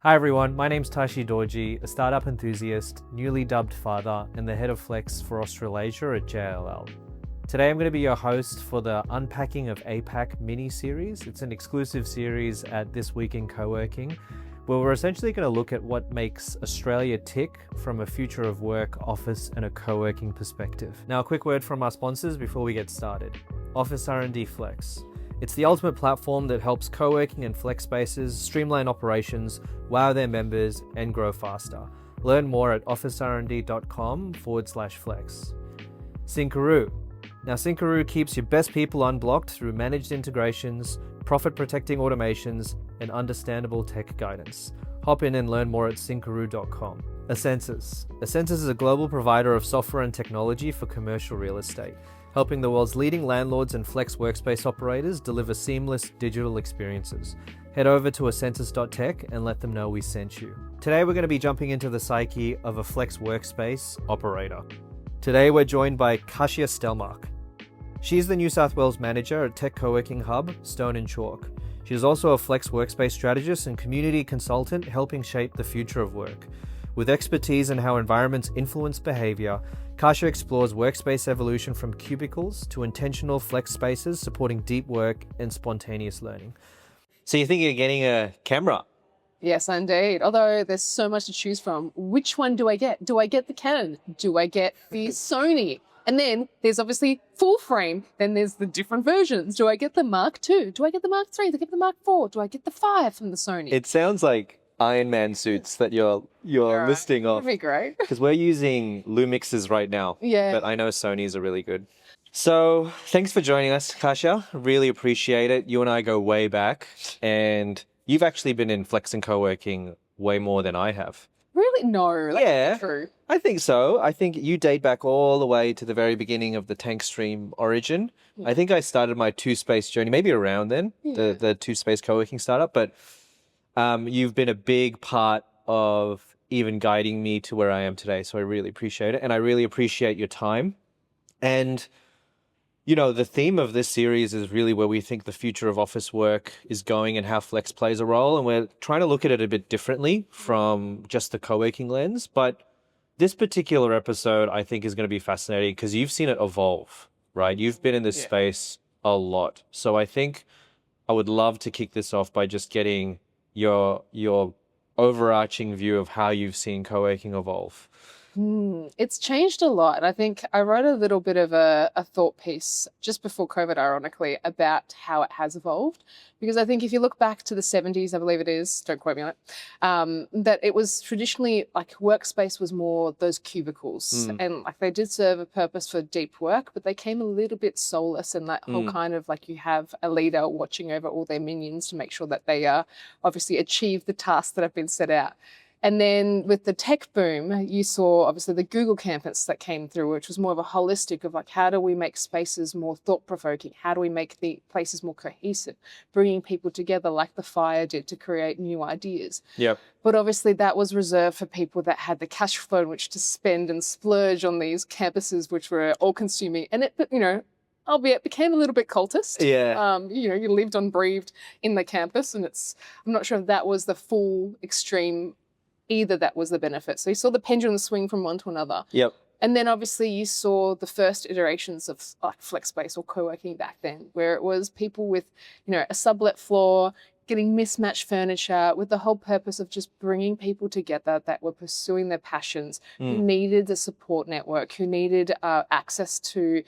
Hi everyone, my name's Tashi Dorjee, a startup enthusiast, newly dubbed father, and the head of Flex for Australasia at JLL. Today I'm going to be your host for the Unpacking of APAC mini-series. It's an exclusive series at This Week in Coworking, where we're essentially going to look at what makes Australia tick from a future of work, office, and a co-working perspective. Now, a quick word from our sponsors before we get started. Office R&D Flex. It's the ultimate platform that helps co-working and flex spaces streamline operations, wow their members, and grow faster. Learn more at officernd.com/flex. Syncaroo. Now, Syncaroo keeps your best people unblocked through managed integrations, profit-protecting automations, and understandable tech guidance. Hop in and learn more at syncaroo.com. Ascensus. Ascensus is a global provider of software and technology for commercial real estate, helping the world's leading landlords and flex workspace operators deliver seamless digital experiences. Head over to ascensus.tech and let them know we sent you. Today we're going to be jumping into the psyche of a flex workspace operator. Today we're joined by Kasia Stelmach. She's the New South Wales manager at tech co-working hub Stone and Chalk. She's also a flex workspace strategist and community consultant helping shape the future of work. With expertise in how environments influence behavior, Kasia explores workspace evolution from cubicles to intentional flex spaces supporting deep work and spontaneous learning. So you're thinking of getting a camera? Yes, indeed. Although there's so much to choose from. Which one do I get? Do I get the Canon? Do I get the Sony? And then there's obviously full frame. Then there's the different versions. Do I get the Mark II? Do I get the Mark III? Do I get the Mark IV? Do I get the 5 from the Sony? It sounds like Iron Man suits that you're listing off. That'd be great. Because we're using Lumixes right now. Yeah. But I know Sony's are really good. So thanks for joining us, Kasia. Really appreciate it. You and I go way back. And you've actually been in flex and co-working way more than I have. Really? No. That's not true. I think so. I think you date back all the way to the very beginning of the TankStream origin. Yeah. I think I started my two-space journey maybe around then, the two-space co-working startup. But you've been a big part of even guiding me to where I am today. So I really appreciate it. And I really appreciate your time. And, you know, the theme of this series is really where we think the future of office work is going and how flex plays a role. And we're trying to look at it a bit differently from just the co-working lens. But this particular episode, I think, is going to be fascinating because you've seen it evolve, right? You've been in this space a lot. So I think I would love to kick this off by just getting your overarching view of how you've seen co-working evolve. It's changed a lot. And I think I wrote a little bit of a thought piece just before COVID, ironically, about how it has evolved. Because I think if you look back to the 70s, I believe it is, don't quote me on it, that it was traditionally like workspace was more those cubicles. And like they did serve a purpose for deep work, but they came a little bit soulless and that whole kind of like you have a leader watching over all their minions to make sure that they obviously achieve the tasks that have been set out. And then with the tech boom, you saw obviously the Google campus that came through, which was more of a holistic of like, how do we make spaces more thought-provoking? How do we make the places more cohesive? Bringing people together like the fire did to create new ideas. Yep. But obviously that was reserved for people that had the cash flow in which to spend and splurge on these campuses, which were all-consuming. And it, you know, albeit became a little bit cultist. Yeah. You know, you lived on breathed in the campus and I'm not sure if that was the full extreme either that was the benefit. So you saw the pendulum swing from one to another. Yep. And then obviously you saw the first iterations of like flex space or co-working back then, where it was people with, you know, a sublet floor, getting mismatched furniture with the whole purpose of just bringing people together that were pursuing their passions, who needed a support network, who needed access to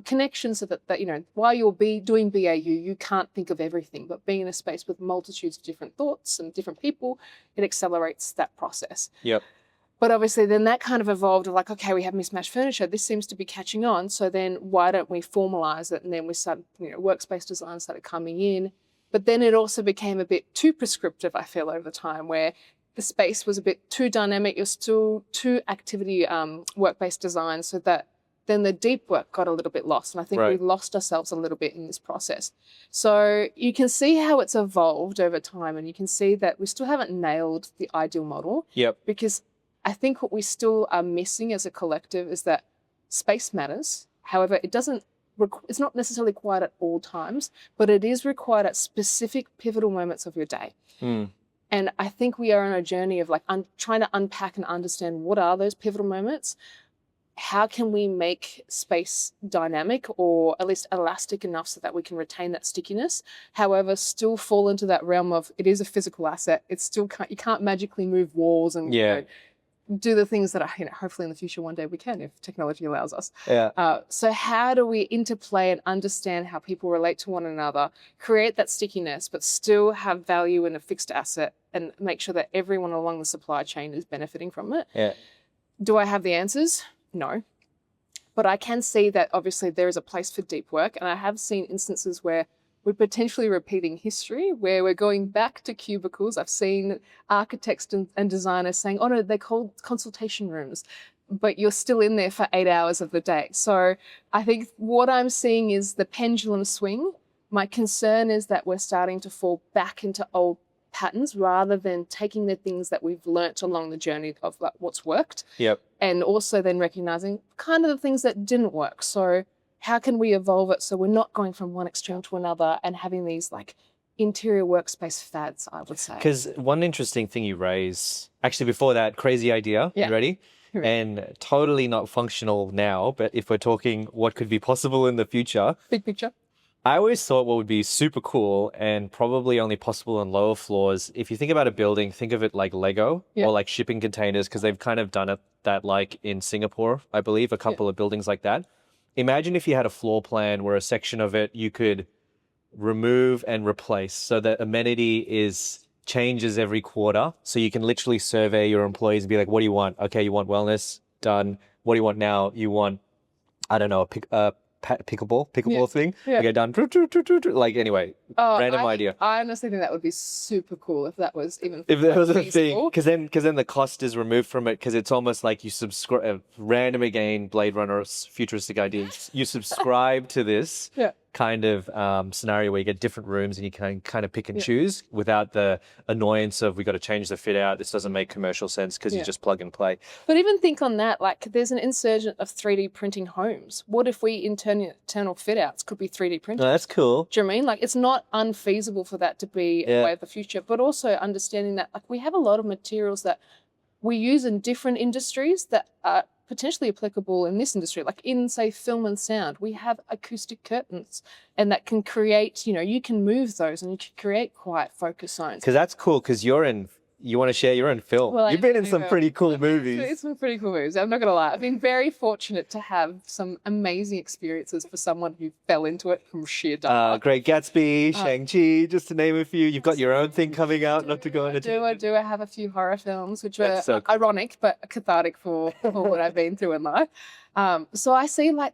connections so that, you know, while you're doing BAU, you can't think of everything, but being in a space with multitudes of different thoughts and different people, it accelerates that process. Yep. But obviously then that kind of evolved of like, okay, we have mismatched furniture. This seems to be catching on. So then why don't we formalize it? And then we started, you know, workspace design started coming in. But then it also became a bit too prescriptive, I feel, over time, where the space was a bit too dynamic. It was still too activity work-based design, so that then the deep work got a little bit lost. And I think we lost ourselves a little bit in this process. So you can see how it's evolved over time, and you can see that we still haven't nailed the ideal model. Yep. Because I think what we still are missing as a collective is that space matters. However, it's not necessarily required at all times, but it is required at specific pivotal moments of your day. And I think we are on a journey of like trying to unpack and understand what are those pivotal moments. How can we make space dynamic or at least elastic enough so that we can retain that stickiness, however, still fall into that realm of it is a physical asset. It's still you can't magically move walls and do the things that are, hopefully in the future one day we can if technology allows us. So how do we interplay and understand how people relate to one another, create that stickiness, but still have value in a fixed asset and make sure that everyone along the supply chain is benefiting from it? Do I have the answers? No. But I can see that obviously there is a place for deep work. And I have seen instances where we're potentially repeating history, where we're going back to cubicles. I've seen architects and designers saying, oh no, they're called consultation rooms, but you're still in there for 8 hours of the day. So I think what I'm seeing is the pendulum swing. My concern is that we're starting to fall back into old patterns rather than taking the things that we've learnt along the journey of like what's worked. And also then recognizing kind of the things that didn't work. So how can we evolve it so we're not going from one extreme to another and having these like interior workspace fads, I would say. Because one interesting thing you raise, actually before that, crazy idea, you ready? And totally not functional now, but if we're talking what could be possible in the future. Big picture. I always thought what would be super cool and probably only possible on lower floors, if you think about a building, think of it like Lego or like shipping containers, because they've kind of done that like in Singapore, I believe, a couple of buildings like that. Imagine if you had a floor plan where a section of it you could remove and replace so that amenity changes every quarter. So you can literally survey your employees and be like, what do you want? Okay, you want wellness? Done. What do you want now? You want, I don't know, a pickleball thing. Okay, done. Like, anyway, random idea. I honestly think that would be super cool if that was even if that was a thing, because then the cost is removed from it, because it's almost like you subscribe. Random again, Blade Runner futuristic ideas. You subscribe to this kind of scenario where you get different rooms and you can kind of pick and choose without the annoyance of we got to change the fit out. This doesn't make commercial sense because you just plug and play. But even think on that, like there's an insurgent of 3D printing homes. What if we internal fit outs could be 3D printed? Oh, that's cool. Do you know what I mean? Like it's not unfeasible for that to be a way of the future, but also understanding that like we have a lot of materials that we use in different industries that are potentially applicable in this industry, like in, say, film and sound. We have acoustic curtains and that can create, you can move those and you can create quiet focus zones. Because that's cool, because you want to share your own film. Well, you've been in some pretty cool movies. It's some pretty cool movies. I'm not going to lie. I've been very fortunate to have some amazing experiences for someone who fell into it from sheer delight. Great Gatsby, Shang-Chi, just to name a few. You've got your own thing coming out, not to go into. I do. I have a few horror films, which are ironic, but cathartic for what I've been through in life. So I see like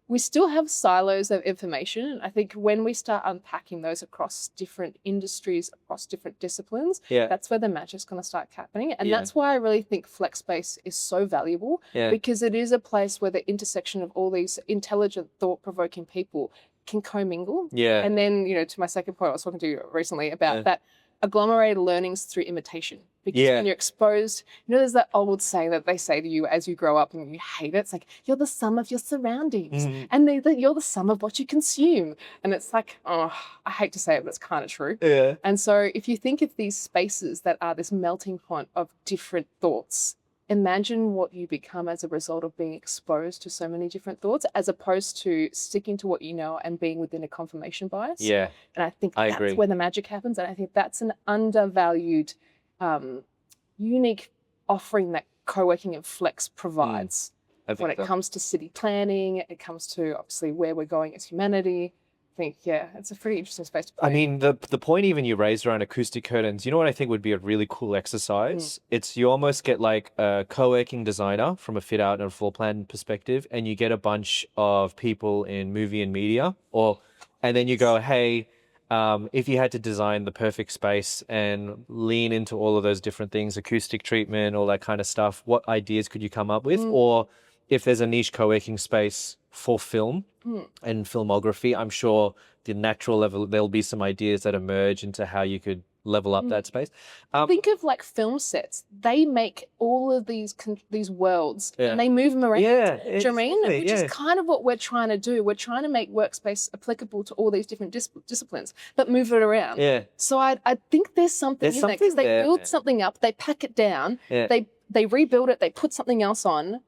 we still have silos of information. I think when we start unpacking those across different industries, across different disciplines, that's where the magic's going to start happening. And that's why I really think flex space is so valuable, because it is a place where the intersection of all these intelligent, thought-provoking people can commingle. And then, to my second point, I was talking to you recently about that agglomerated learnings through imitation. Because when you're exposed, there's that old saying that they say to you as you grow up and you hate it. It's like, you're the sum of your surroundings and you're the sum of what you consume. And it's like, I hate to say it, but it's kind of true. And so if you think of these spaces that are this melting pot of different thoughts, imagine what you become as a result of being exposed to so many different thoughts, as opposed to sticking to what you know and being within a confirmation bias. And I think that's where the magic happens. And I think that's an undervalued, unique offering that co-working and flex provides when it comes to city planning. It comes to obviously where we're going as humanity. I think, it's a pretty interesting space to play. I mean, the point even you raised around acoustic curtains, you know what I think would be a really cool exercise? It's you almost get like a co-working designer from a fit out and a floor plan perspective, and you get a bunch of people in movie and media, and then you go, hey, if you had to design the perfect space and lean into all of those different things, acoustic treatment, all that kind of stuff, what ideas could you come up with? Or if there's a niche co-working space for film and filmography, I'm sure the natural level, there'll be some ideas that emerge into how you could level up that space. Think of like film sets. They make all of these worlds and they move them around. Yeah, Do you know what I mean? exactly, Which is kind of what we're trying to do. We're trying to make Workspace applicable to all these different disciplines, but move it around. Yeah. So I think there's something in there because they build something up, they pack it down, they rebuild it, they put something else on.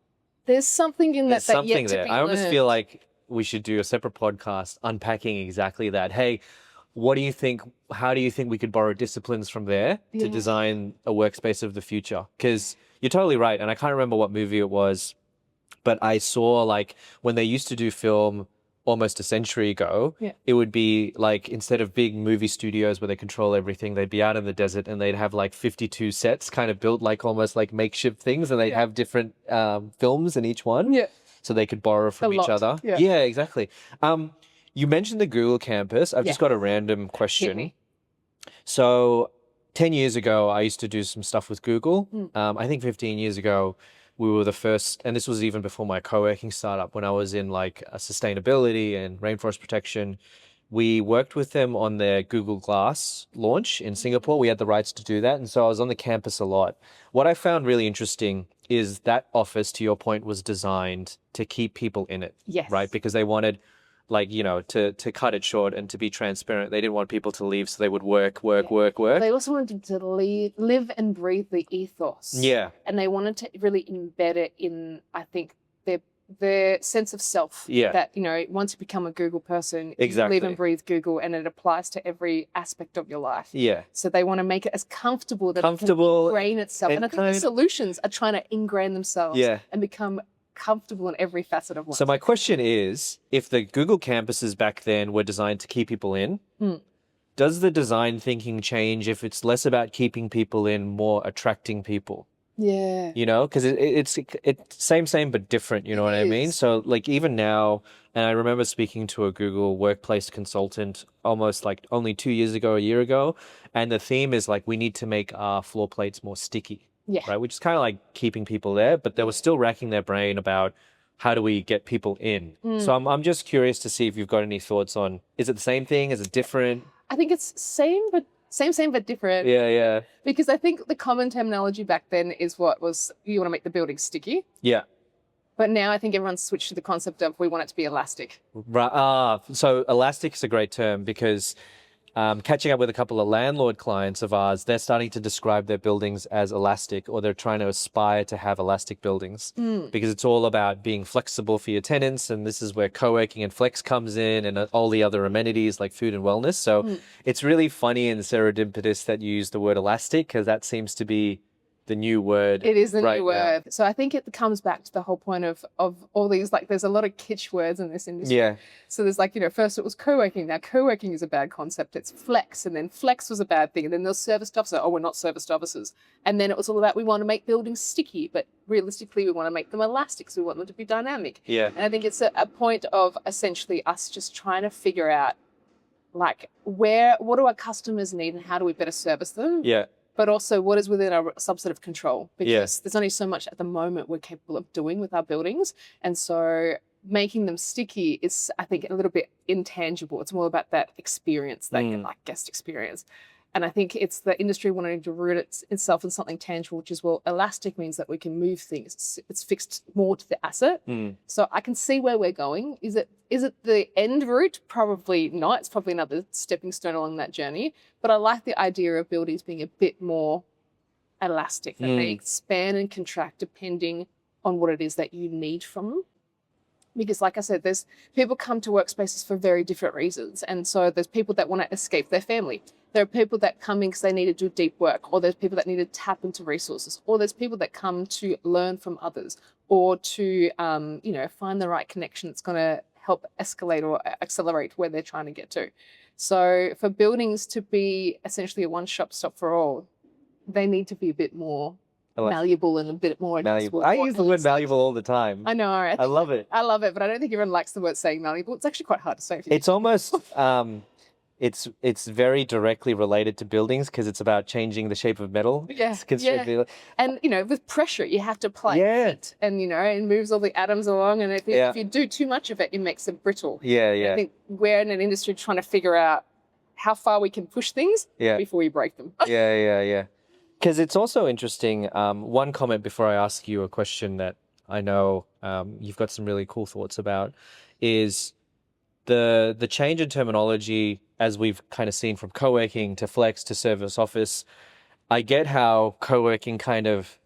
There's something in that yet to be I almost learned. feel like we should do a separate podcast unpacking exactly that. Hey, what do you think? How do you think we could borrow disciplines from there to design a workspace of the future? Because you're totally right. And I can't remember what movie it was, but I saw like when they used to do film almost a century ago, it would be like instead of big movie studios where they control everything, they'd be out in the desert and they'd have like 52 sets kind of built like almost like makeshift things, and they'd have different films in each one. Yeah. So they could borrow from each other. Yeah, exactly. You mentioned the Google campus. I've just got a random question. So 10 years ago, I used to do some stuff with Google. I think 15 years ago, we were the first, and this was even before my co-working startup, when I was in like sustainability and rainforest protection. We worked with them on their Google Glass launch in Singapore. We had the rights to do that. And so I was on the campus a lot. What I found really interesting is that office, to your point, was designed to keep people in it. Yes. Right? Because they wanted, like, you know, to cut it short and to be transparent. They didn't want people to leave, so they would work. They also wanted to live and breathe the ethos. Yeah. And they wanted to really embed it in, I think, their sense of self. Yeah. That, you know, once you become a Google person, you live and breathe Google, and it applies to every aspect of your life. Yeah. So they want to make it as comfortable that it can ingrain itself. And I think the solutions are trying to ingrain themselves and become comfortable in every facet of life. So my question is, if the Google campuses back then were designed to keep people in, does the design thinking change if it's less about keeping people in, more attracting people? Yeah. You know, because it's same, but different, you know what I mean? So like even now, and I remember speaking to a Google workplace consultant almost like only 2 years ago, a year ago, and the theme is like, we need to make our floor plates more sticky. Yeah. Right. Which is kind of like keeping people there, but they were still racking their brain about how do we get people in. So I'm just curious to see if you've got any thoughts on, is it the same thing? Is it different? I think it's same but different. Yeah, yeah. Because I think the common terminology back then is what was, you want to make the building sticky. Yeah. But now I think everyone's switched to the concept of we want it to be elastic. Right. So elastic is a great term because catching up with a couple of landlord clients of ours, they're starting to describe their buildings as elastic, or they're trying to aspire to have elastic buildings because it's all about being flexible for your tenants. And this is where co-working and flex comes in, and all the other amenities like food and wellness. So it's really funny and serendipitous that you use the word elastic, because that seems to be the new word. It is the new word. So I think it comes back to the whole point of all these, like, there's a lot of kitsch words in this industry. Yeah. So there's like, you know, first it was co-working. Now co-working is a bad concept. It's flex, and then flex was a bad thing. And then there's serviced offices. Oh, we're not serviced offices. And then it was all about, we want to make buildings sticky, but realistically we want to make them elastic. So we want them to be dynamic. Yeah. And I think it's a point of essentially us just trying to figure out, like, what do our customers need and how do we better service them? Yeah. But also what is within our subset of control, because there's only so much at the moment we're capable of doing with our buildings. And so making them sticky is, I think, a little bit intangible. It's more about that experience, that like guest experience. And I think it's the industry wanting to root itself in something tangible, which is, well, elastic means that we can move things. It's fixed more to the asset. So I can see where we're going. Is it the end route? Probably not. It's probably another stepping stone along that journey. But I like the idea of buildings being a bit more elastic, that they expand and contract depending on what it is that you need from them. Because like I said, there's people come to workspaces for very different reasons. And so there's people that want to escape their family. There are people that come in because they need to do deep work, or there's people that need to tap into resources, or there's people that come to learn from others, or to, you know, find the right connection that's going to help escalate or accelerate where they're trying to get to. So for buildings to be essentially a one-stop shop for all, they need to be a bit more malleable and a bit more malleable. I use the word malleable all the time. I know. I love it. I love it, but I don't think everyone likes the word saying malleable. It's actually quite hard to say. It's almost it's very directly related to buildings because it's about changing the shape of metal. Yeah. And you know, with pressure, you have to apply heat, and you know, it moves all the atoms along. And I think if you do too much of it, it makes it brittle. Yeah, yeah. I think we're in an industry trying to figure out how far we can push things before we break them. Yeah. Because it's also interesting. One comment before I ask you a question that I know you've got some really cool thoughts about is the change in terminology as we've kind of seen from co-working to flex to service office. I get how co-working kind of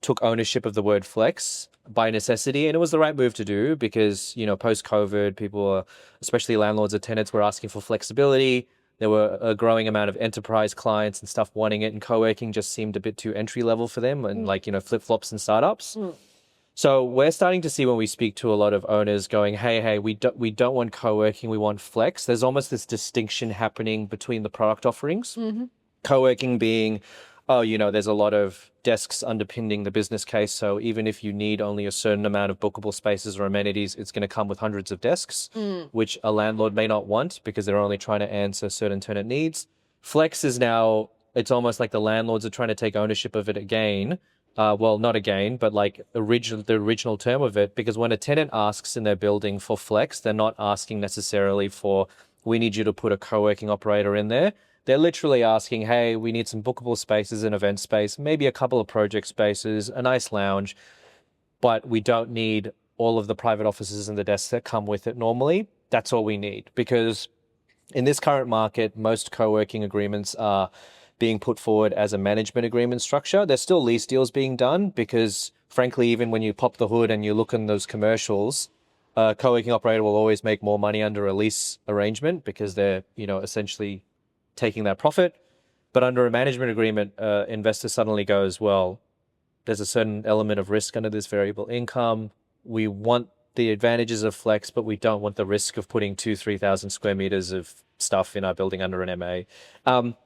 took ownership of the word flex by necessity, and it was the right move to do because, post-COVID, people were, especially landlords and tenants, were asking for flexibility. There were a growing amount of enterprise clients and stuff wanting it, and co-working just seemed a bit too entry level for them and flip-flops and startups. So we're starting to see when we speak to a lot of owners going, hey, we don't want co-working, we want flex. There's almost this distinction happening between the product offerings. Co-working being, there's a lot of desks underpinning the business case. So even if you need only a certain amount of bookable spaces or amenities, it's going to come with hundreds of desks, which a landlord may not want because they're only trying to answer certain tenant needs. Flex is now, it's almost like the landlords are trying to take ownership of it again. Well, not again, but like the original term of it, because when a tenant asks in their building for flex, they're not asking necessarily for, we need you to put a co-working operator in there. They're literally asking, hey, we need some bookable spaces, an event space, maybe a couple of project spaces, a nice lounge, but we don't need all of the private offices and the desks that come with it normally. That's all we need, because in this current market, most co-working agreements are being put forward as a management agreement structure. There's still lease deals being done because, frankly, even when you pop the hood and you look in those commercials, a co-working operator will always make more money under a lease arrangement because they're, essentially taking that profit. But under a management agreement, investor suddenly goes, well, there's a certain element of risk under this variable income. We want the advantages of flex, but we don't want the risk of putting 2,000-3,000 square meters of stuff in our building under an MA.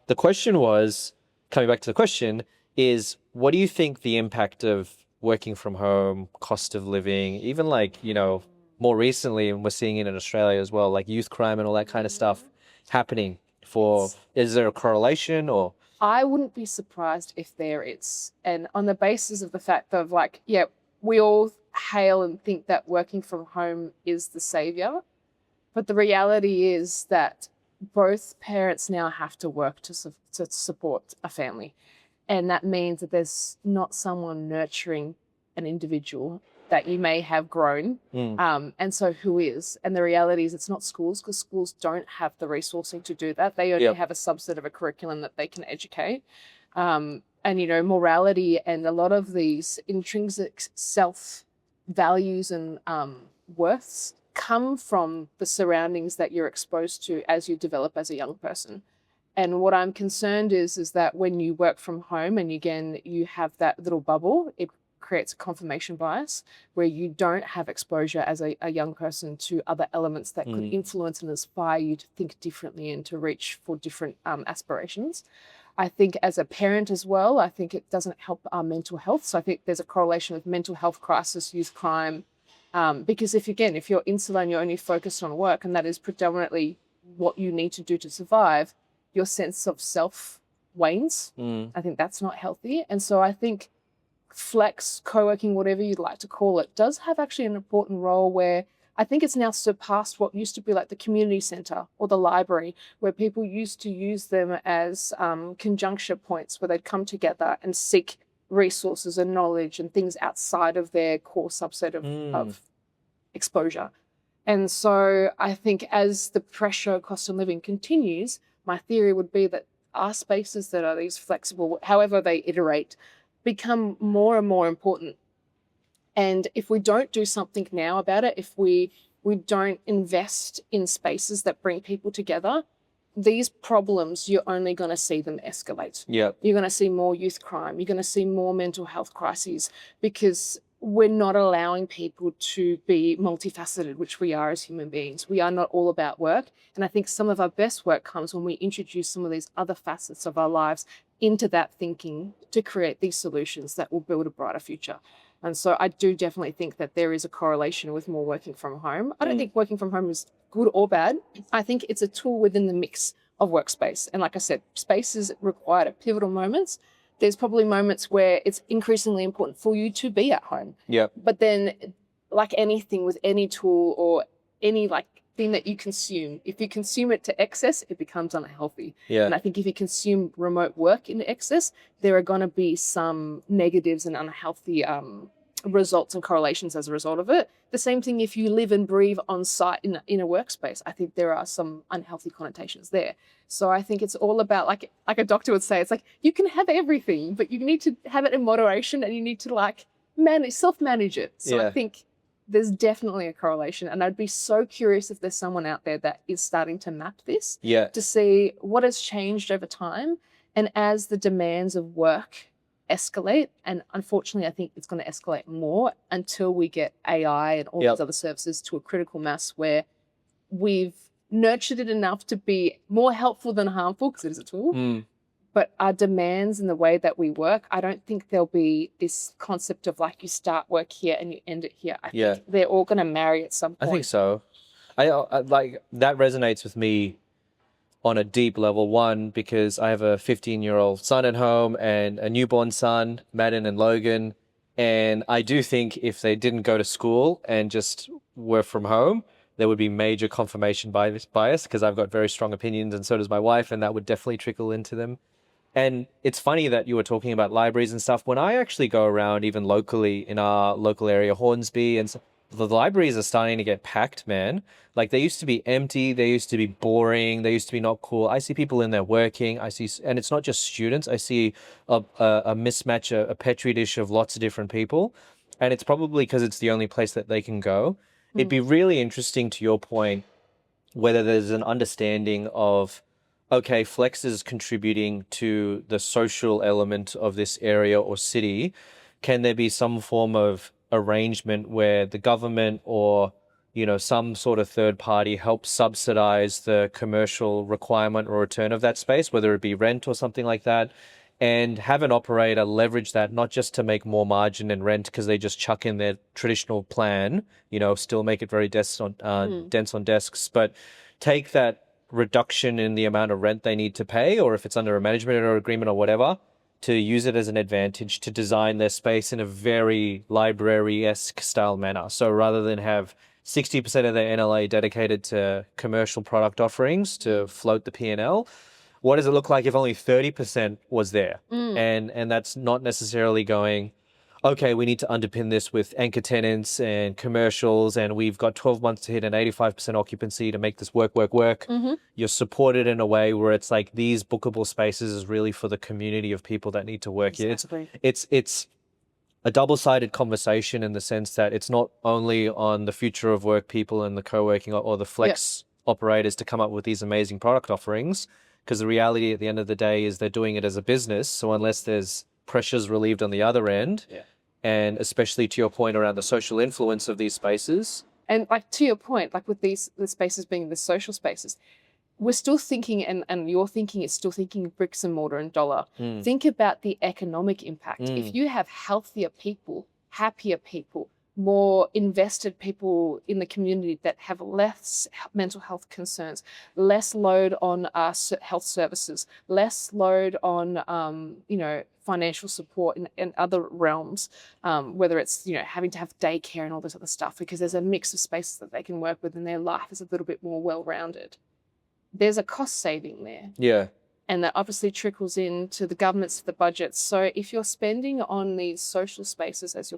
The question was, coming back to the question, is what do you think the impact of working from home, cost of living, even more recently, and we're seeing it in Australia as well, like youth crime and all that kind of stuff happening is there a correlation or? I wouldn't be surprised if there is. And on the basis of the fact of we all hail and think that working from home is the savior. But the reality is that both parents now have to work to support a family. And that means that there's not someone nurturing an individual that you may have grown. And so who is? And the reality is it's not schools, because schools don't have the resourcing to do that. They only have a subset of a curriculum that they can educate. And, morality and a lot of these intrinsic self-values and worths come from the surroundings that you're exposed to as you develop as a young person. And what I'm concerned is that when you work from home and again, you have that little bubble, it creates a confirmation bias where you don't have exposure as a young person to other elements that could influence and inspire you to think differently and to reach for different aspirations. I think as a parent as well, I think it doesn't help our mental health. So I think there's a correlation with mental health crisis, youth crime, because if you're insular and you're only focused on work and that is predominantly what you need to do to survive, your sense of self wanes. I think that's not healthy. And so I think flex, co-working, whatever you'd like to call it, does have actually an important role where I think it's now surpassed what used to be like the community centre or the library, where people used to use them as conjuncture points where they'd come together and seek resources and knowledge and things outside of their core subset of exposure. And so I think as the pressure cost of living continues, my theory would be that our spaces that are these flexible, however they iterate, become more and more important. And if we don't do something now about it, if we don't invest in spaces that bring people together, these problems, you're only going to see them escalate. You're going to see more youth crime. You're going to see more mental health crises because we're not allowing people to be multifaceted, which we are as human beings. We are not all about work. And I think some of our best work comes when we introduce some of these other facets of our lives into that thinking to create these solutions that will build a brighter future. And so I do definitely think that there is a correlation with more working from home. I don't think working from home is good or bad. I think it's a tool within the mix of workspace. And like I said, spaces required at pivotal moments. There's probably moments where it's increasingly important for you to be at home. But then like anything with any tool or any thing that you consume. If you consume it to excess, it becomes unhealthy. Yeah. And I think if you consume remote work in excess, there are going to be some negatives and unhealthy results and correlations as a result of it. The same thing if you live and breathe on site in a workspace. I think there are some unhealthy connotations there. So I think it's all about, like a doctor would say, it's like you can have everything, but you need to have it in moderation, and you need to like self-manage it. So I think there's definitely a correlation, and I'd be so curious if there's someone out there that is starting to map this to see what has changed over time. And as the demands of work escalate, and unfortunately I think it's going to escalate more until we get AI and all these other services to a critical mass where we've nurtured it enough to be more helpful than harmful, because it is a tool. But our demands and the way that we work, I don't think there'll be this concept of like you start work here and you end it here. I think they're all going to marry at some point. I think so. I like that resonates with me on a deep level. One, because I have a 15-year-old son at home and a newborn son, Madden and Logan. And I do think if they didn't go to school and just were from home, there would be major confirmation bias because I've got very strong opinions, and so does my wife, and that would definitely trickle into them. And it's funny that you were talking about libraries and stuff. When I actually go around, even locally in our local area, Hornsby, and the libraries are starting to get packed, man. Like, they used to be empty, they used to be boring, they used to be not cool. I see people in there working. And it's not just students. I see a mismatch, a petri dish of lots of different people, and it's probably because it's the only place that they can go. It'd be really interesting, to your point, whether there's an understanding of, okay, Flex is contributing to the social element of this area or city. Can there be some form of arrangement where the government or, some sort of third party helps subsidize the commercial requirement or return of that space, whether it be rent or something like that, and have an operator leverage that, not just to make more margin and rent because they just chuck in their traditional plan, still make it very dense on desks, but take that reduction in the amount of rent they need to pay, or if it's under a management or agreement or whatever, to use it as an advantage to design their space in a very library-esque style manner. So rather than have 60% of their NLA dedicated to commercial product offerings to float the P&L, what does it look like if only 30% was there? And that's not necessarily going, okay, we need to underpin this with anchor tenants and commercials, and we've got 12 months to hit an 85% occupancy to make this work. You're supported in a way where it's like these bookable spaces is really for the community of people that need to work here. It's a double-sided conversation in the sense that it's not only on the future of work people and the co-working or the flex operators to come up with these amazing product offerings, because the reality at the end of the day is they're doing it as a business. So unless there's pressures relieved on the other end, and especially to your point around the social influence of these spaces. And like to your point, like with the spaces being the social spaces, we're still thinking, and your thinking is still thinking bricks and mortar and dollar. Think about the economic impact. If you have healthier people, happier people, more invested people in the community that have less mental health concerns, less load on health services, less load on, financial support in other realms, whether it's, having to have daycare and all this other stuff, because there's a mix of spaces that they can work with and their life is a little bit more well-rounded. There's a cost saving there. Yeah. And that obviously trickles into the government's the budgets. So if you're spending on these social spaces as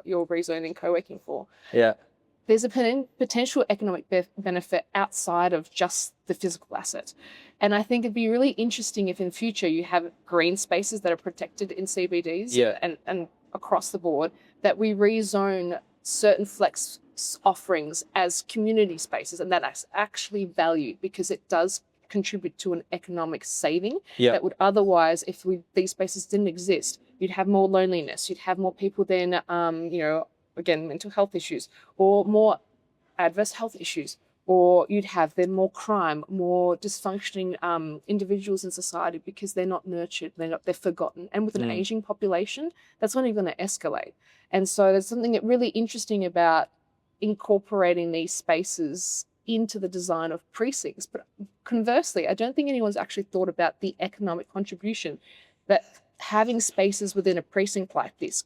you're rezoning co-working for, there's a potential economic benefit outside of just the physical asset. And I think it'd be really interesting if in future you have green spaces that are protected in CBDs and across the board, that we rezone certain flex offerings as community spaces, and that's actually valued because it does contribute to an economic saving that would otherwise, if these spaces didn't exist, you'd have more loneliness, you'd have more people then, again, mental health issues, or more adverse health issues, or you'd have then more crime, more dysfunctioning individuals in society because they're not nurtured, they're forgotten. And with an aging population, that's only going to escalate. And so there's something really interesting about incorporating these spaces into the design of precincts. But conversely, I don't think anyone's actually thought about the economic contribution that having spaces within a precinct like this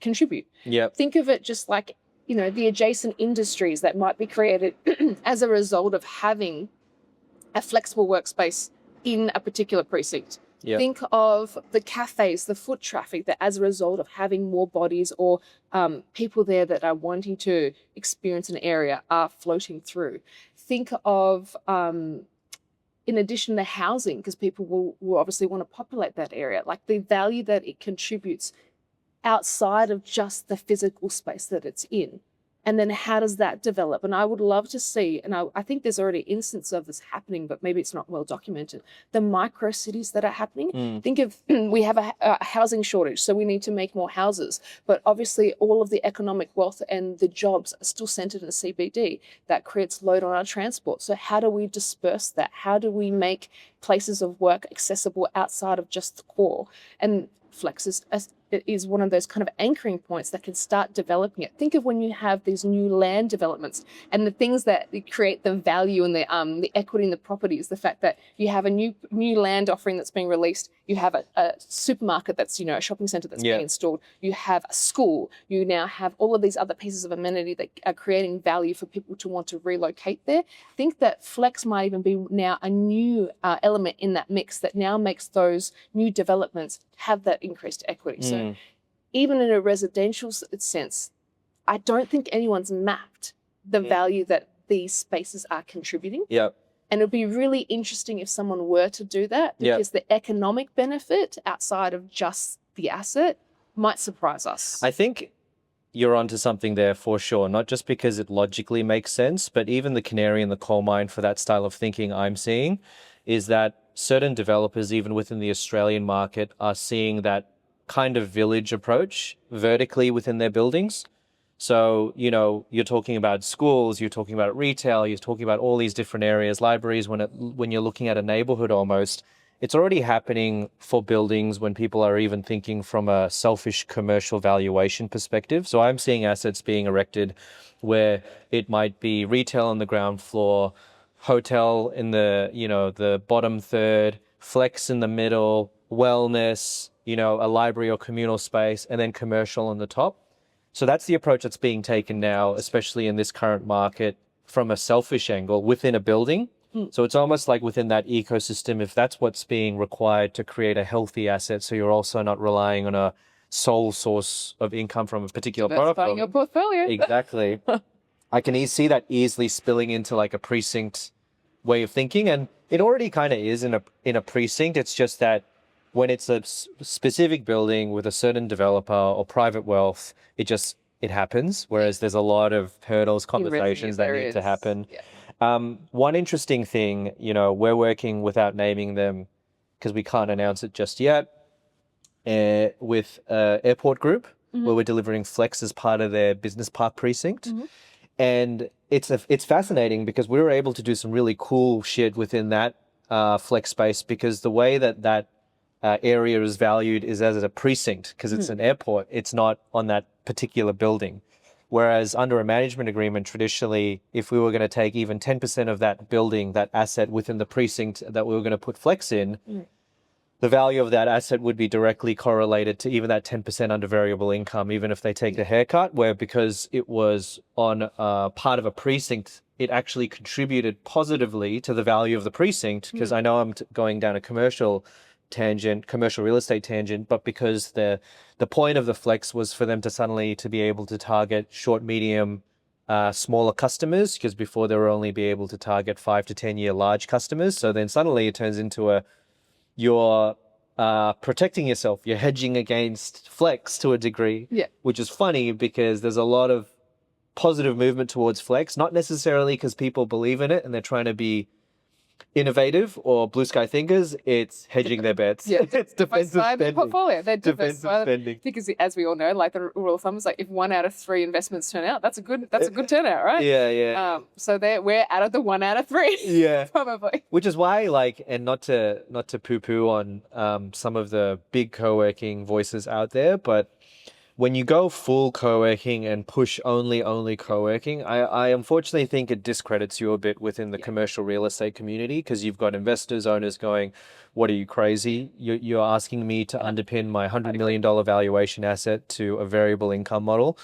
contribute. Yep. Think of it just like, the adjacent industries that might be created as a result of having a flexible workspace in a particular precinct. Yep. Think of the cafes, the foot traffic that as a result of having more bodies or people there that are wanting to experience an area are floating through. Think of, in addition to housing, because people will obviously want to populate that area, like the value that it contributes outside of just the physical space that it's in. And then how does that develop? And I would love to see, and I think there's already instances of this happening, but maybe it's not well documented, the micro cities that are happening. Think of, we have a housing shortage, so we need to make more houses. But obviously all of the economic wealth and the jobs are still centered in the CBD. That creates load on our transport. So how do we disperse that? How do we make places of work accessible outside of just the core? And Flex is one of those kind of anchoring points that can start developing it. Think of when you have these new land developments and the things that create the value and the equity in the properties, the fact that you have a new land offering that's being released, you have a supermarket that's, a shopping centre that's being installed, you have a school, you now have all of these other pieces of amenity that are creating value for people to want to relocate there. Think that Flex might even be now a new element in that mix that now makes those new developments have that increased equity. So even in a residential sense, I don't think anyone's mapped the value that these spaces are contributing. Yep. And it would be really interesting if someone were to do that, because the economic benefit outside of just the asset might surprise us. I think you're onto something there for sure, not just because it logically makes sense, but even the canary in the coal mine for that style of thinking I'm seeing is that certain developers, even within the Australian market, are seeing that kind of village approach vertically within their buildings. So, you're talking about schools, you're talking about retail, you're talking about all these different areas, libraries. When you're looking at a neighborhood almost, it's already happening for buildings when people are even thinking from a selfish commercial valuation perspective. So I'm seeing assets being erected where it might be retail on the ground floor, hotel in the bottom third, flex in the middle, wellness, a library or communal space, and then commercial on the top. So that's the approach that's being taken now, especially in this current market, from a selfish angle within a building. So it's almost like within that ecosystem, if that's what's being required to create a healthy asset, so you're also not relying on a sole source of income from a particular product. Diversifying your portfolio. Exactly. I can see that easily spilling into like a precinct way of thinking, and it already kind of is in a precinct. It's just that when it's a specific building with a certain developer or private wealth, it happens. Whereas there's a lot of hurdles, conversations that need to happen. Yeah. One interesting thing, we're working without naming them because we can't announce it just yet, with Airport Group, where we're delivering Flex as part of their business park precinct. And it's fascinating because we were able to do some really cool shit within that Flex space, because the way that area is valued is as a precinct, because it's an airport. It's not on that particular building. Whereas under a management agreement, traditionally, if we were going to take even 10% of that building, that asset within the precinct that we were going to put Flex in, the value of that asset would be directly correlated to even that 10% under variable income, even if they take the haircut, where because it was on part of a precinct, it actually contributed positively to the value of the precinct. Because I know I'm going down a commercial real estate tangent, but because the point of the Flex was for them to suddenly to be able to target short, medium, smaller customers, because before they were only be able to target 5 to 10 year large customers. So then suddenly it turns into you're protecting yourself, you're hedging against Flex to a degree, which is funny because there's a lot of positive movement towards Flex, not necessarily because people believe in it and they're trying to be innovative or blue sky thinkers. It's hedging their bets. It's defensive spending. Portfolio. They're defensive spending. Because as we all know, like the rule of thumb is like if 1 out of 3 investments turn out, that's a good turnout, right? Yeah. So we're out of the 1 out of 3. Yeah. Probably. Which is why, and not to poo-poo on some of the big co-working voices out there, but when you go full co-working and push only co-working, I unfortunately think it discredits you a bit within the commercial real estate community, because you've got investors, owners going, what are you, crazy? You're asking me to underpin my $100 million valuation asset to a variable income model?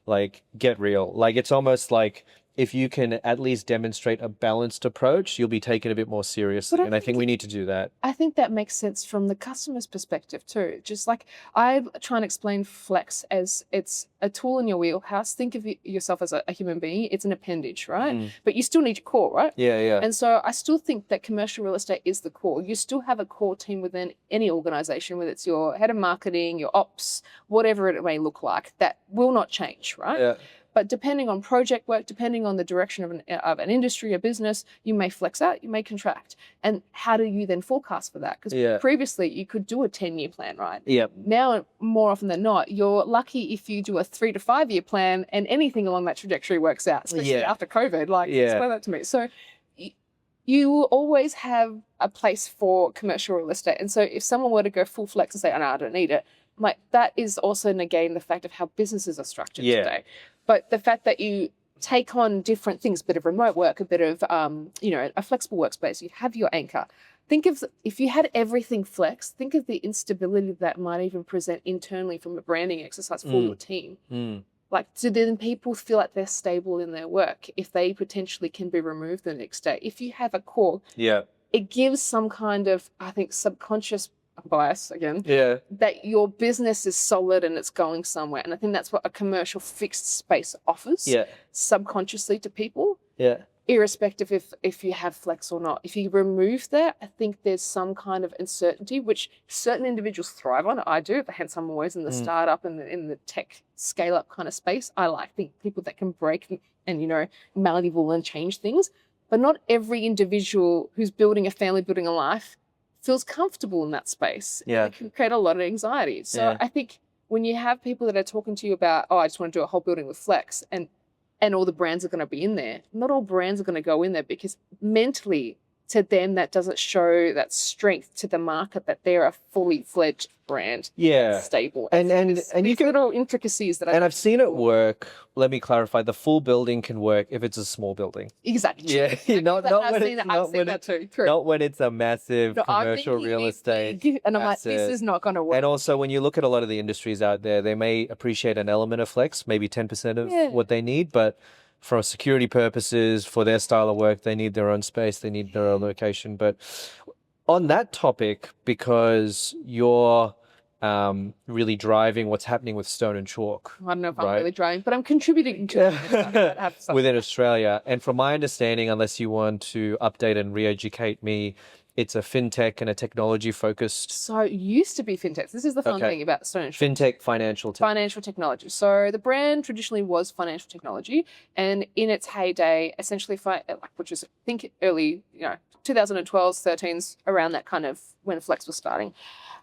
Like, get real. Like, it's almost like if you can at least demonstrate a balanced approach, you'll be taken a bit more seriously. And I think we need to do that. I think that makes sense from the customer's perspective too. Just like I try and explain flex as it's a tool in your wheelhouse. Think of yourself as a human being. It's an appendage, right? But you still need your core, right? Yeah. And so I still think that commercial real estate is the core. You still have a core team within any organization, whether it's your head of marketing, your ops, whatever it may look like, that will not change, right? Yeah. But depending on project work, depending on the direction of an industry, a business, you may flex out, you may contract. And how do you then forecast for that? Because previously you could do a 10-year plan, right? Yeah. Now, more often than not, you're lucky if you do a 3 to 5 year plan and anything along that trajectory works out, especially after COVID. Like, explain that to me. So you will always have a place for commercial real estate. And so if someone were to go full flex and say, oh, no, I don't need it, like, that is also negating the fact of how businesses are structured today. But the fact that you take on different things, a bit of remote work, a bit of, a flexible workspace, you have your anchor. Think of, if you had everything flex, think of the instability that might even present internally from a branding exercise for your team. Like, do then people feel like they're stable in their work if they potentially can be removed the next day? If you have a core, it gives some kind of, I think, subconscious bias again, that your business is solid and it's going somewhere. And I think that's what a commercial fixed space offers subconsciously to people, irrespective if you have flex or not. If you remove that, I think there's some kind of uncertainty, which certain individuals thrive on. I do, hence I'm always in the startup and in the tech scale up kind of space. I like the people that can break and malleable and change things. But not every individual who's building a family, building a life, feels comfortable in that space. It can create a lot of anxiety. So I think when you have people that are talking to you about, oh, I just want to do a whole building with flex, and all the brands are going to be in there, not all brands are going to go in there, because mentally to them that doesn't show that strength to the market that they're a fully fledged brand. Stable. And you can, little intricacies that I've seen it work. Let me clarify, the full building can work if it's a small building. Exactly. I've seen that too. True. Not when it's a massive commercial real estate. And I'm like, this is not going to work. And also when you look at a lot of the industries out there, they may appreciate an element of flex, maybe 10% of what they need, but for security purposes, for their style of work, they need their own space, they need their own location. But on that topic, because you're really driving what's happening with stone and chalk. I don't know if I'm really driving, but I'm contributing to it within Australia. And from my understanding, unless you want to update and re-educate me, it's a fintech and a technology focused. So it used to be fintech. This is the fun thing about stone and chalk. Fintech, financial technology. So the brand traditionally was financial technology, and in its heyday, essentially, which was, I think, early, 2012, 13s, around that kind of when Flex was starting.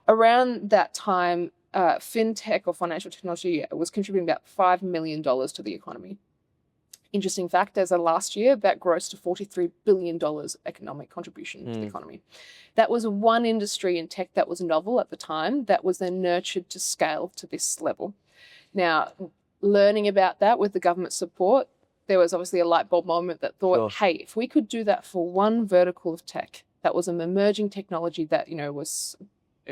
Around that time, fintech or financial technology was contributing about $5 million to the economy. Interesting fact, as of last year, that grossed to $43 billion economic contribution to the economy. That was one industry in tech that was novel at the time, that was then nurtured to scale to this level. Now, learning about that with the government support, there was obviously a light bulb moment that thought, hey, if we could do that for one vertical of tech, that was an emerging technology that, was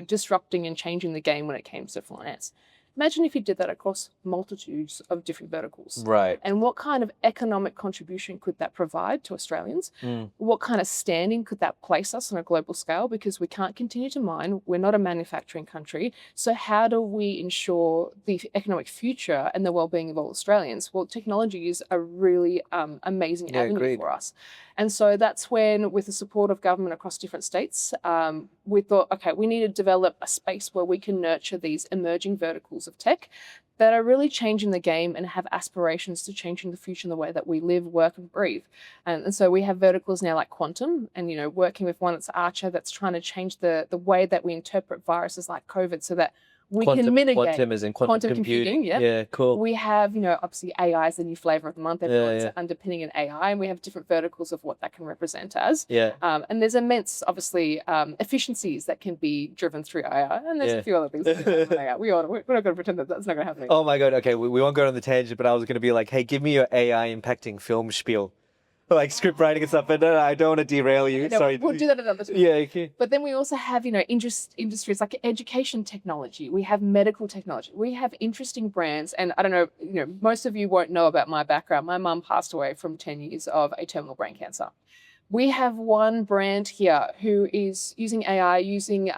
disrupting and changing the game when it came to finance. Imagine if you did that across multitudes of different verticals. Right. And what kind of economic contribution could that provide to Australians? What kind of standing could that place us on a global scale? Because we can't continue to mine. We're not a manufacturing country. So how do we ensure the economic future and the well-being of all Australians? Well, technology is a really amazing avenue for us. And so that's when, with the support of government across different states, we thought, okay, we need to develop a space where we can nurture these emerging verticals of tech that are really changing the game and have aspirations to changing the future in the way that we live, work, and breathe. And so we have verticals now like quantum, and working with one that's Archer, that's trying to change the way that we interpret viruses like COVID, so that We can mitigate quantum as in quantum computing. Yeah. Yeah, cool. We have, obviously AI is the new flavor of the month. Everyone's yeah. underpinning in AI, and we have different verticals of what that can represent as. Yeah. And there's immense, obviously, efficiencies that can be driven through AI, and there's a few other things. We're not going to pretend that that's not going to happen. Oh my God. Okay, we won't go on the tangent, but I was going to be like, hey, give me your AI impacting film spiel. Like script writing and stuff, but no, I don't want to derail you. No, Sorry. we'll do that another time. Yeah, okay. But then we also have, industries like education technology. We have medical technology. We have interesting brands. And I don't know, most of you won't know about my background. My mum passed away from 10 years of a terminal brain cancer. We have one brand here who is using AI, using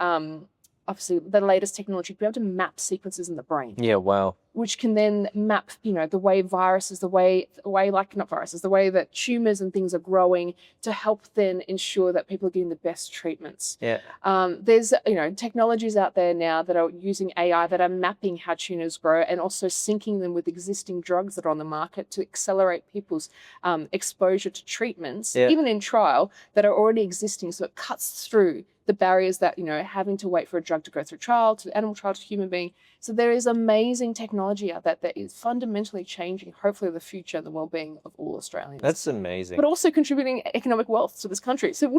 obviously the latest technology to be able to map sequences in the brain. Yeah, wow. Which can then map, the way viruses, the way that tumors and things are growing to help then ensure that people are getting the best treatments. Yeah. There's, technologies out there now that are using AI that are mapping how tumors grow and also syncing them with existing drugs that are on the market to accelerate people's exposure to treatments, even in trial, that are already existing. So it cuts through the barriers that, having to wait for a drug to go through trial, to animal trial, to human being. So there is amazing technology out there that is fundamentally changing, hopefully, the future and the well-being of all Australians. That's amazing. But also contributing economic wealth to this country. So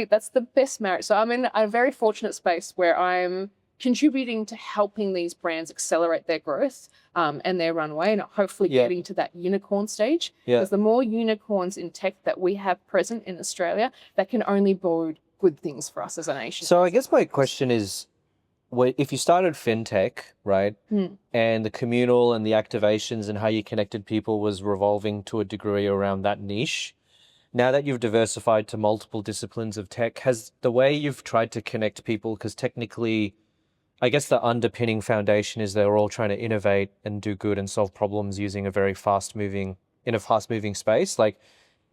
that's the best marriage. So I'm in a very fortunate space where I'm contributing to helping these brands accelerate their growth and their runway, and hopefully getting to that unicorn stage. Because the more unicorns in tech that we have present in Australia, that can only bode good things for us as a nation. So I guess my question is, if you started fintech, right, and the communal and the activations and how you connected people was revolving to a degree around that niche, now that you've diversified to multiple disciplines of tech, has the way you've tried to connect people, because technically, I guess the underpinning foundation is they're all trying to innovate and do good and solve problems using a very fast-moving space. Like,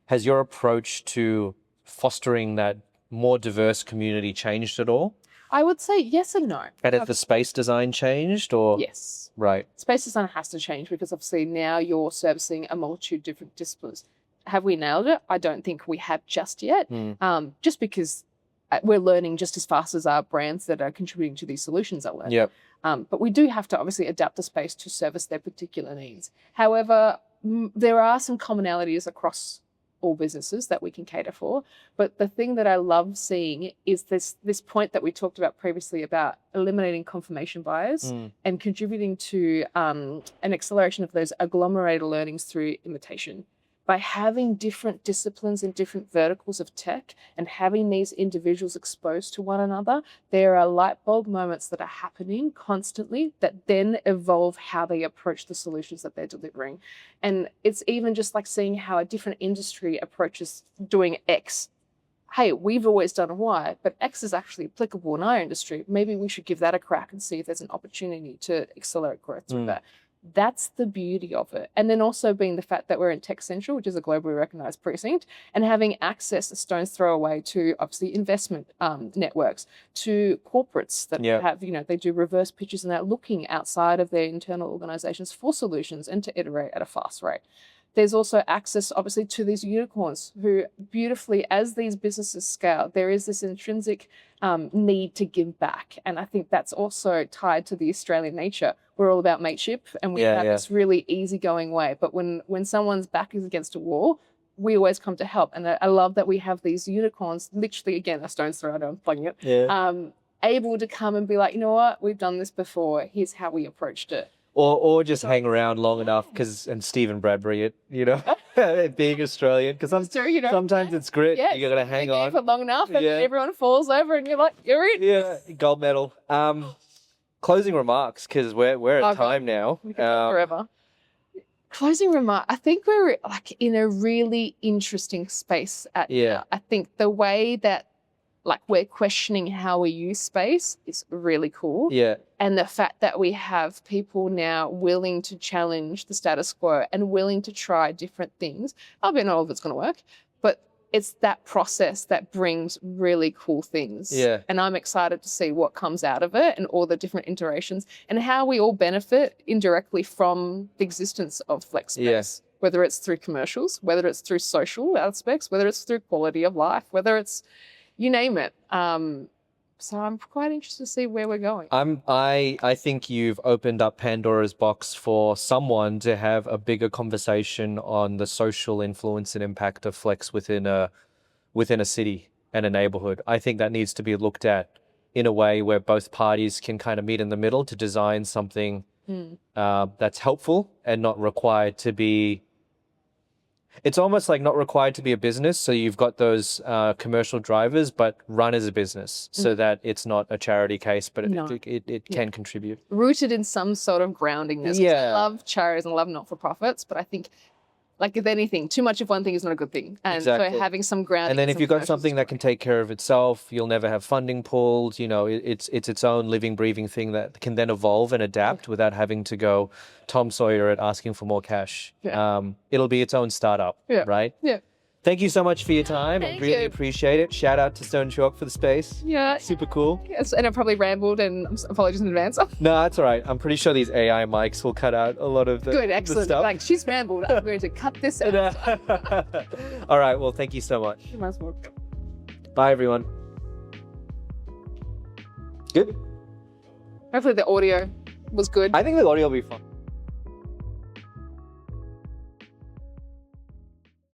has your approach to fostering that more diverse community changed at all? I would say yes and no. And has the space design changed, or? Yes. Right. Space design has to change because obviously now you're servicing a multitude of different disciplines. Have we nailed it? I don't think we have just yet. Just because we're learning just as fast as our brands that are contributing to these solutions are learning. Yep. But we do have to obviously adapt the space to service their particular needs. However, there are some commonalities across all businesses that we can cater for. But the thing that I love seeing is this point that we talked about previously about eliminating confirmation bias and contributing to an acceleration of those agglomerated learnings through imitation. By having different disciplines and different verticals of tech and having these individuals exposed to one another, there are light bulb moments that are happening constantly that then evolve how they approach the solutions that they're delivering. And it's even just like seeing how a different industry approaches doing X. Hey, we've always done Y, but X is actually applicable in our industry. Maybe we should give that a crack and see if there's an opportunity to accelerate growth through that. That's the beauty of it. And then also being the fact that we're in Tech Central, which is a globally recognized precinct, and having access a stone's throw away to obviously investment networks, to corporates that have, they do reverse pitches and they're looking outside of their internal organizations for solutions and to iterate at a fast rate. There's also access, obviously, to these unicorns who beautifully, as these businesses scale, there is this intrinsic need to give back. And I think that's also tied to the Australian nature. We're all about mateship and we have this really easygoing way. But when someone's back is against a wall, we always come to help. And I love that we have these unicorns, literally, again, a stone's throw, I know I'm plugging it, able to come and be like, you know what, we've done this before. Here's how we approached it. Or just hang around long enough, and Stephen Bradbury, being Australian, because sometimes it's grit. You got to hang on for long enough, and then everyone falls over, and you're like, you're in. Yeah, gold medal. Closing remarks, because we're at time now. We can talk forever. Closing remark. I think we're like in a really interesting space now. I think the way that we're questioning how we use space is really cool. Yeah. And the fact that we have people now willing to challenge the status quo and willing to try different things. I bet not all of it's going to work, but it's that process that brings really cool things. Yeah. And I'm excited to see what comes out of it and all the different iterations and how we all benefit indirectly from the existence of flex space. Whether it's through commercials, whether it's through social aspects, whether it's through quality of life, whether it's you name it. So I'm quite interested to see where we're going. I think you've opened up Pandora's box for someone to have a bigger conversation on the social influence and impact of flex within a city and a neighborhood. I think that needs to be looked at in a way where both parties can kind of meet in the middle to design something that's helpful and not required to be. It's almost like not required to be a business. So you've got those commercial drivers, but run as a business so that it's not a charity case, but it can contribute. Rooted in some sort of groundingness. Yeah. I love charities and love not-for-profits, but I think, like if anything, too much of one thing is not a good thing. And Exactly. so having some grounding. And then if you've got something that can take care of itself, you'll never have funding pulled. You know, it's its own living, breathing thing that can then evolve and adapt without having to go Tom Sawyer at asking for more cash. Yeah. It'll be its own startup, right? Yeah. Thank you so much for your time. I really appreciate it. Shout out to Stone Chalk for the space. Yeah. Super cool. Yes, and I probably rambled, and apologies in advance. No, that's all right. I'm pretty sure these AI mics will cut out a lot of the Good, excellent. the stuff. Thanks. She's rambled. I'm going to cut this out. All right. Well, thank you so much. You might as well. Bye, everyone. Good. Hopefully the audio was good. I think the audio will be fun.